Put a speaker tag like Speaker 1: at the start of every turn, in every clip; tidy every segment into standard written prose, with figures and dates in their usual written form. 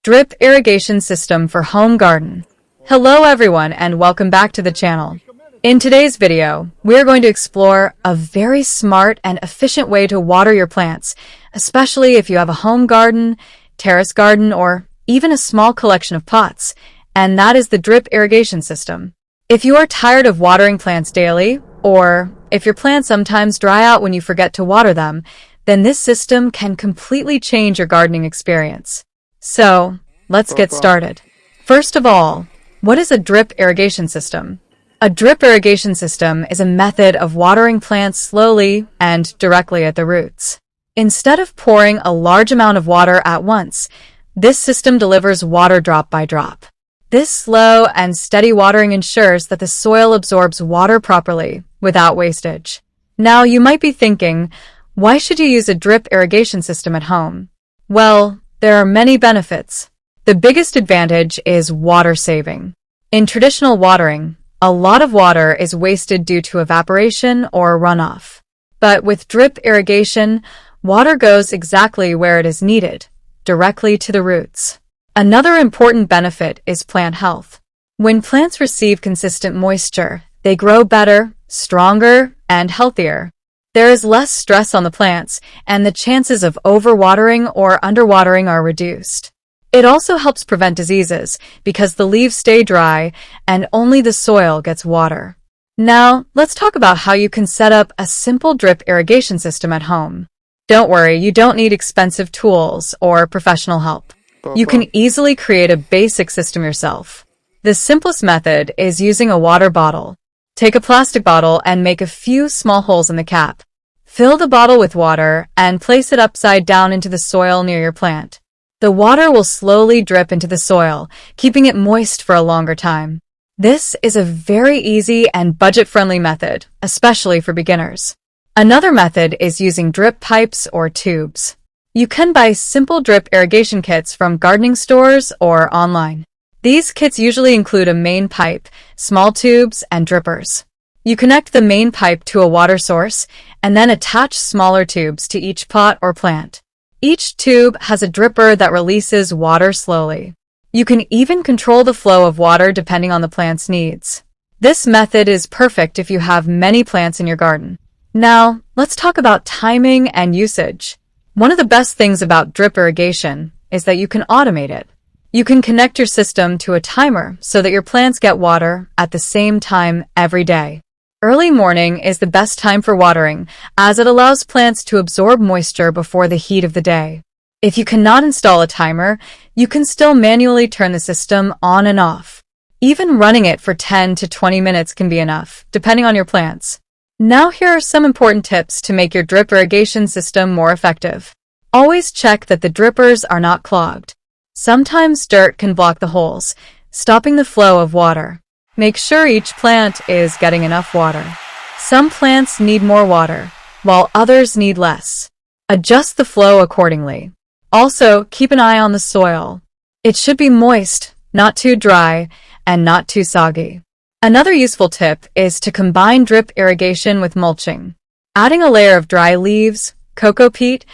Speaker 1: Drip Irrigation System for Home Garden. Hello everyone and welcome back to the channel. In today's video, we're going to explore a very smart and efficient way to water your plants, especially if you have a home garden, terrace garden, or even a small collection of pots, and that is the drip irrigation system. If you are tired of watering plants daily, or if your plants sometimes dry out when you forget to water them, then this system can completely change your gardening experience. So, let's get started. First of all, what is a drip irrigation system? A drip irrigation system is a method of watering plants slowly and directly at the roots. Instead of pouring a large amount of water at once, this system delivers water drop by drop. This slow and steady watering ensures that the soil absorbs water properly, without wastage. Now, you might be thinking, why should you use a drip irrigation system at home? Well, there are many benefits. The biggest advantage is water saving. In traditional watering, a lot of water is wasted due to evaporation or runoff. But with drip irrigation, water goes exactly where it is needed, directly to the roots. Another important benefit is plant health. When plants receive consistent moisture, they grow better, stronger, and healthier. There is less stress on the plants, and the chances of overwatering or underwatering are reduced. It also helps prevent diseases because the leaves stay dry and only the soil gets water. Now, let's talk about how you can set up a simple drip irrigation system at home. Don't worry, you don't need expensive tools or professional help. You can easily create a basic system yourself. The simplest method is using a water bottle. Take a plastic bottle and make a few small holes in the cap. Fill the bottle with water and place it upside down into the soil near your plant. The water will slowly drip into the soil, keeping it moist for a longer time. This is a very easy and budget-friendly method, especially for beginners. Another method is using drip pipes or tubes. You can buy simple drip irrigation kits from gardening stores or online. These kits usually include a main pipe, small tubes, and drippers. You connect the main pipe to a water source and then attach smaller tubes to each pot or plant. Each tube has a dripper that releases water slowly. You can even control the flow of water depending on the plant's needs. This method is perfect if you have many plants in your garden. Now, let's talk about timing and usage. One of the best things about drip irrigation is that you can automate it. You can connect your system to a timer so that your plants get water at the same time every day. Early morning is the best time for watering, as it allows plants to absorb moisture before the heat of the day. If you cannot install a timer, you can still manually turn the system on and off. Even running it for 10 to 20 minutes can be enough, depending on your plants. Now here are some important tips to make your drip irrigation system more effective. Always check that the drippers are not clogged. Sometimes dirt can block the holes, stopping the flow of water. Make sure each plant is getting enough water. Some plants need more water, while others need less. Adjust the flow accordingly. Also, keep an eye on the soil. It should be moist, not too dry, and not too soggy. Another useful tip is to combine drip irrigation with mulching. Adding a layer of dry leaves, cocoa peat,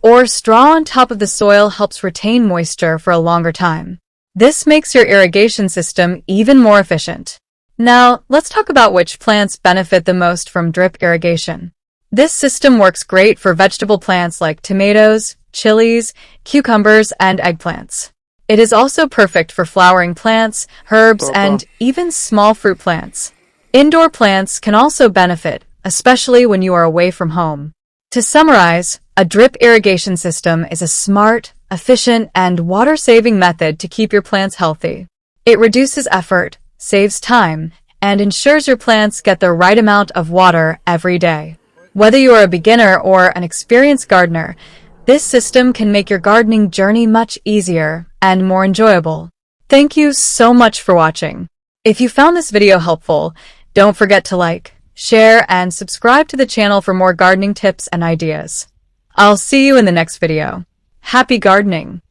Speaker 1: or straw on top of the soil helps retain moisture for a longer time. This makes your irrigation system even more efficient. Now, let's talk about which plants benefit the most from drip irrigation. This system works great for vegetable plants like tomatoes, chilies, cucumbers, and eggplants. It is also perfect for flowering plants, herbs, and even small fruit plants. Indoor plants can also benefit, especially when you are away from home. To summarize, a drip irrigation system is a smart, efficient, and water-saving method to keep your plants healthy. It reduces effort, saves time, and ensures your plants get the right amount of water every day. Whether you are a beginner or an experienced gardener, this system can make your gardening journey much easier and more enjoyable. Thank you so much for watching. If you found this video helpful, don't forget to like, share, and subscribe to the channel for more gardening tips and ideas. I'll see you in the next video. Happy gardening!